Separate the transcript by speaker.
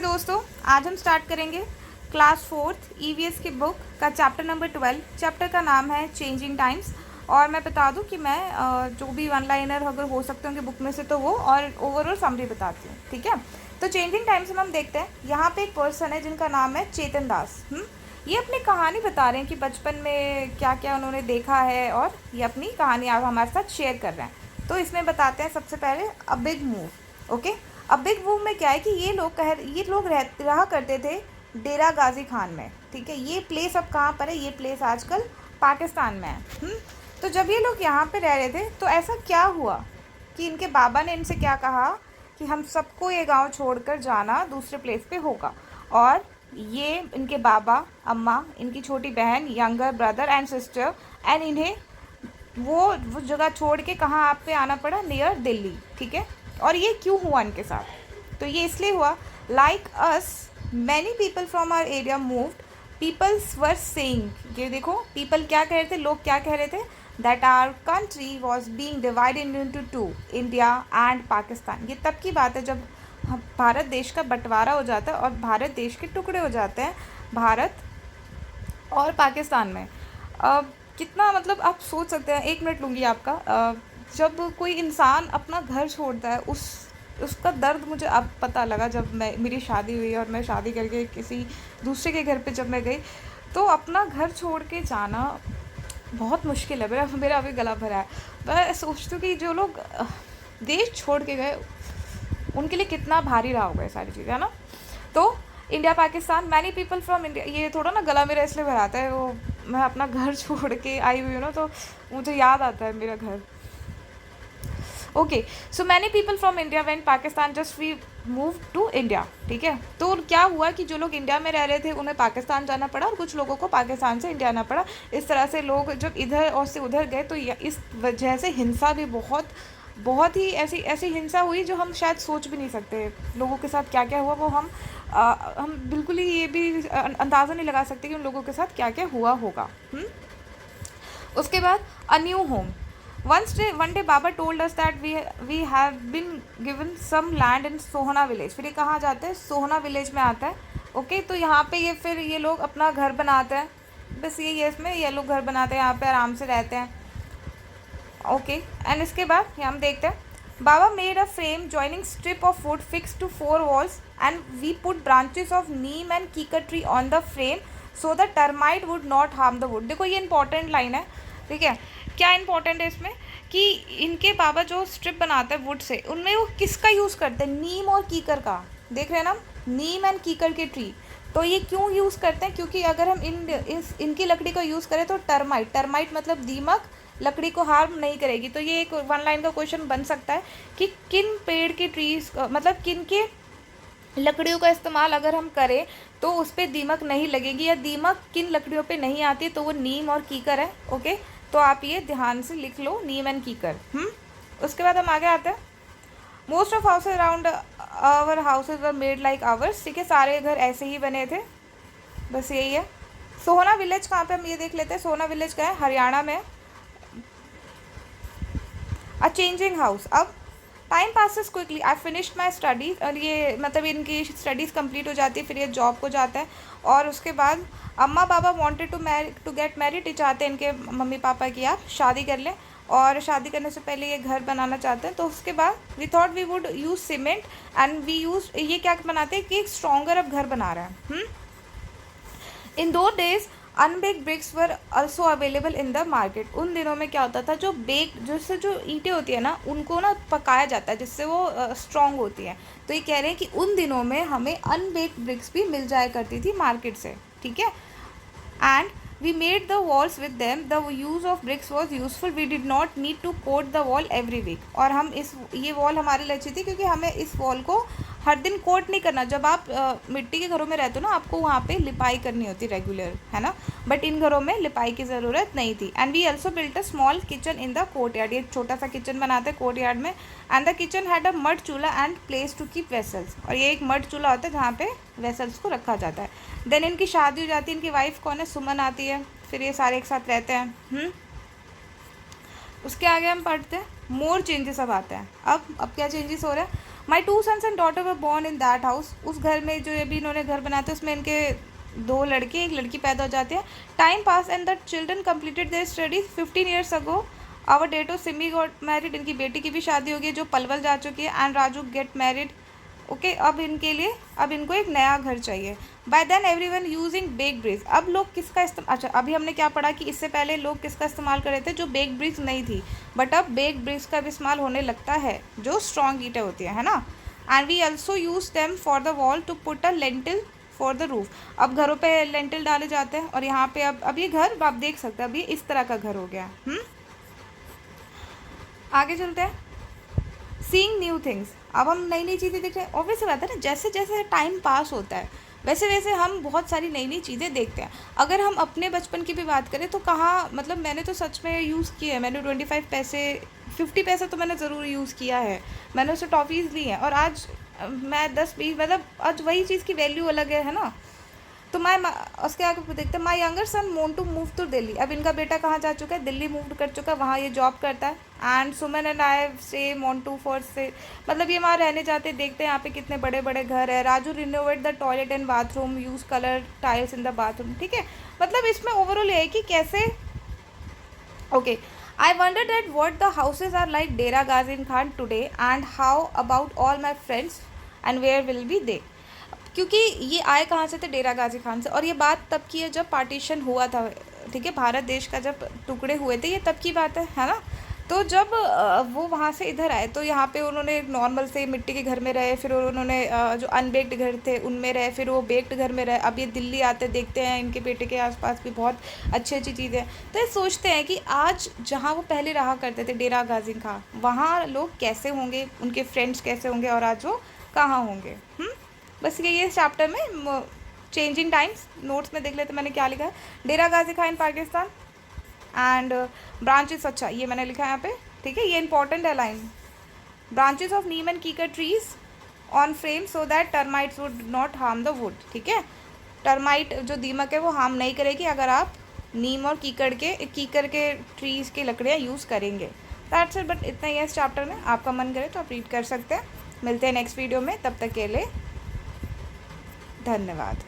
Speaker 1: दोस्तों, आज हम स्टार्ट करेंगे क्लास फोर्थ ईवीएस की बुक का चैप्टर नंबर 12। चैप्टर का नाम है चेंजिंग टाइम्स। और मैं बता दूं कि मैं जो भी वन लाइनर अगर हो सकते होंगे बुक में से तो वो, और ओवरऑल समरी बताती हूँ। ठीक है, तो चेंजिंग टाइम्स में हम देखते हैं यहाँ पे एक पर्सन है जिनका नाम है चेतन दास। ये अपनी कहानी बता रहे हैं कि बचपन में क्या क्या उन्होंने देखा है, और ये अपनी कहानी आप हमारे साथ शेयर कर रहे हैं। तो इसमें बताते हैं सबसे पहले अ बिग मूव। ओके, अब बिग मूव में क्या है कि ये लोग रहा करते थे डेरा गाजी खान में। ठीक है, ये प्लेस अब कहाँ पर है? ये प्लेस आजकल पाकिस्तान में है। तो जब ये लोग यहाँ पे रह रहे थे तो ऐसा क्या हुआ कि इनके बाबा ने इनसे क्या कहा कि हम सबको ये गांव छोड़कर जाना दूसरे प्लेस पे होगा। और ये इनके बाबा, अम्मा, इनकी छोटी बहन, younger brother and sister, and इन्हें वो जगह छोड़ के कहाँ आप पे आना पड़ा? नियर दिल्ली। ठीक है, और ये क्यों हुआ इनके साथ? तो ये इसलिए हुआ, like us many people from our area moved, peoples were saying, ये देखो पीपल क्या कह रहे थे, लोग क्या कह रहे थे, that our country was being divided into two, India and Pakistan. ये तब की बात है जब भारत देश का बंटवारा हो जाता है और भारत देश के टुकड़े हो जाते हैं भारत और पाकिस्तान में। अब कितना, मतलब आप सोच सकते हैं, 1 मिनट लूँगी आपका। जब कोई इंसान अपना घर छोड़ता है, उसका दर्द मुझे अब पता लगा जब मेरी शादी हुई और मैं शादी करके किसी दूसरे के घर पे जब मैं गई, तो अपना घर छोड़ के जाना बहुत मुश्किल है। मेरा अभी गला भरा है। मैं सोचती हूँ कि जो लोग देश छोड़ के गए उनके लिए कितना भारी रहा होगा ये सारी चीज़ें, है ना। तो India Pakistan, many people from India, ये थोड़ा ना गला मेरा इसलिए भराता है, वो मैं अपना घर छोड़ के आई हुई हूँ ना, तो मुझे याद आता है मेरा घर। Okay, so many people from India when Pakistan just we move to India. ठीक है, तो क्या हुआ कि जो लोग इंडिया में रह रहे थे उन्हें पाकिस्तान जाना पड़ा और कुछ लोगों को पाकिस्तान से इंडिया आना पड़ा। इस तरह से लोग जब इधर और से उधर गए तो इस वजह से हिंसा भी बहुत ही ऐसी हिंसा हुई जो हम शायद सोच भी नहीं सकते। लोगों के साथ क्या क्या हुआ वो हम बिल्कुल ही ये भी अंदाज़ा नहीं लगा सकते कि उन लोगों के साथ क्या क्या हुआ होगा। उसके बाद a new home. one day Baba told us that we have been given some land in Sohna village. फिर ये कहाँ जाते हैं? सोहना विलेज में आता है। ओके, तो यहाँ पे ये लोग अपना घर बनाते हैं। बस यही है इसमें, ये लोग घर बनाते हैं, यहाँ पे आराम से रहते हैं। ओके, एंड इसके बाद हम देखते हैं, baba made a frame joining strip of wood fix to 4 walls and we put branches of neem and kikar tree on the frame so the termite would not harm the wood. देखो ये इंपॉर्टेंट लाइन है। ठीक है, क्या इंपॉर्टेंट है इसमें कि इनके बाबा जो स्ट्रिप बनाते हैं वुड से, उनमें वो किसका यूज़ करते हैं? नीम और कीकर का। देख रहे हैं ना, नीम एंड कीकर के ट्री। तो ये क्यों यूज़ करते हैं? क्योंकि अगर हम इनकी लकड़ी का यूज़ करें तो टर्माइट मतलब दीमक लकड़ी को हार्म नहीं करेगी। तो ये एक 1 लाइन का क्वेश्चन बन सकता है कि किन पेड़ के ट्रीज, मतलब किन के लकड़ियों का इस्तेमाल अगर हम करें तो उस पर दीमक नहीं लगेगी, या दीमक किन लकड़ियों पे नहीं आती, तो वो नीम और कीकर है। ओके, तो आप ये ध्यान से लिख लो, नीम एंड कीकर। उसके बाद हम आगे आते हैं, most of houses around our houses were made like ours. ठीक है, सारे घर ऐसे ही बने थे, बस यही है। सोहना विलेज कहाँ पे, हम ये देख लेते हैं। सोहना विलेज का है, हरियाणा में। A changing house. अब time passes quickly, I finished my studies, और ये मतलब इनकी स्टडीज़ कंप्लीट हो जाती है, फिर ये जॉब को जाते हैं। और उसके बाद अम्मा पापा वांटेड टू गेट मैरिड, ये चाहते हैं इनके मम्मी पापा की आप शादी कर लें, और शादी करने से पहले ये घर बनाना चाहते हैं। तो उसके बाद we thought we would use cement and we use, ये क्या बनाते हैं कि एक स्ट्रॉन्गर अब घर बना रहे हैं। In those days unbaked bricks were also available in the market. उन दिनों में क्या होता था, जो जिससे जो ईंटें होती है ना, उनको ना पकाया जाता है जिससे वो स्ट्रॉन्ग होती हैं। तो ये कह रहे हैं कि उन दिनों में हमें अनबेक्ड ब्रिक्स भी मिल जाया करती थी मार्केट से। ठीक है, and we made the walls with them, the use of bricks was useful, we did not need to coat the wall every week. और हम ये वॉल हमारे लिए अच्छी थी क्योंकि हमें इस वॉल को हर दिन कोट नहीं करना। जब आप मिट्टी के घरों में रहते हो ना, आपको वहाँ पे लिपाई करनी होती रेगुलर, है ना, बट इन घरों में लिपाई की ज़रूरत नहीं थी। And we also built a small kitchen in the court, ये छोटा सा किचन बनाते हैं कोर्ट यार्ड में। And the kitchen had a mud chulha and place to keep vessels, और ये एक मड चूल्हा होता है जहाँ पे वेसल्स को रखा जाता है। देन इनकी शादी हो जाती है, इनकी वाइफ कौन है? सुमन आती है, फिर ये सारे एक साथ रहते हैं। उसके आगे हम पढ़ते हैं, मोर चेंजेस अब आते हैं। अब क्या चेंजेस हो रहा है? माई 2 sons and daughter were born in that house. उस घर में जो अभी इन्होंने घर बनाया था उसमें इनके 2 लड़के 1 लड़की पैदा हो जाती है। Time pass and the children completed their studies 15 years ago. Our daughter Simi got married. इनकी बेटी की भी शादी हो गई जो पलवल जा चुकी है। And Raju get married. Okay, अब इनको एक नया घर चाहिए। By then every one using bake bricks. अब लोग किसका इस्तेमाल, अच्छा अभी हमने क्या पढ़ा कि इससे पहले लोग किसका इस्तेमाल कर रहे थे, जो बेक ब्रिक्स नहीं थी, बट अब बेक ब्रिक्स का भी इस्तेमाल होने लगता है जो स्ट्रॉन्ग ईंटें होती है ना। And we also use them for the wall to put a lintel for the roof. अब घरों पे लेंटिल डाले जाते हैं और यहाँ पे अब ये घर आप देख सकते हैं, अब ये इस तरह का घर हो गया। आगे चलते हैं। Seeing new things. अब हम नई नई चीज़ें देख रहे हैं। ऑब्वियस बात है ना, जैसे जैसे टाइम पास होता है वैसे वैसे हम बहुत सारी नई नई चीज़ें देखते हैं। अगर हम अपने बचपन की भी बात करें तो कहाँ, मतलब मैंने तो सच में यूज़ किया है। मैंने 25 पैसे 50 पैसा तो मैंने ज़रूर यूज़ किया है। मैंने उससे टॉफ़ीज़ ली हैं और आज मैं 10-20, मतलब आज वही चीज़ की वैल्यू अलग है ना। तो उसके आगे देखते हैं, माई यंगर सन मोन टू मूव टू दिल्ली। अब इनका बेटा कहाँ जा चुका है, दिल्ली मूव कर चुका है, वहाँ ये जॉब करता है। एंड सुमन एंड आई से मोन टू फॉर से, मतलब ये वहाँ रहने जाते हैं। देखते हैं यहाँ पे कितने बड़े बड़े घर है। Raju renovate the toilet and bathroom, use colour tiles in the bathroom. ठीक है, मतलब इसमें ओवरऑल है कि कैसे। Okay, I wonder that what the houses are like Dera Ghazi Khan today and how about all my friends and where will be they. क्योंकि ये आए कहाँ से थे, डेरा गाजी खान से। और ये बात तब की है जब पार्टीशन हुआ था, ठीक है, भारत देश का जब टुकड़े हुए थे, ये तब की बात है ना। तो जब वो वहाँ से इधर आए तो यहाँ पे उन्होंने नॉर्मल से मिट्टी के घर में रहे, फिर उन्होंने जो अनबेक्ड घर थे उनमें रहे, फिर वो बेक्ड घर में रहे। अब ये दिल्ली आते देखते हैं इनके बेटे के आसपास भी बहुत अच्छी अच्छी चीज़ें। तो ये सोचते हैं कि आज जहाँ वो पहले रहा करते थे डेरा गाजी खान, वहाँ लोग कैसे होंगे, उनके फ्रेंड्स कैसे होंगे और आज वो कहाँ होंगे। बस ये चैप्टर में चेंजिंग टाइम्स नोट्स में देख लेते मैंने क्या लिखा है। डेरा गाजी खान इन पाकिस्तान एंड ब्रांचेस, अच्छा ये मैंने लिखा है यहाँ पे, ठीक है, ये इंपॉर्टेंट है line. Branches of neem and kikar trees on frame so that termites would not harm the wood. ठीक है, टर्माइट जो दीमक है वो हार्म नहीं करेगी अगर आप नीम और कीकर के ट्रीज़ की लकड़ियाँ यूज़ करेंगे। दैट्स इट, बट इतना ही है इस चैप्टर में। आपका मन करे तो आप रीड कर सकते हैं। मिलते हैं नेक्स्ट वीडियो में, तब तक के लिए धन्यवाद।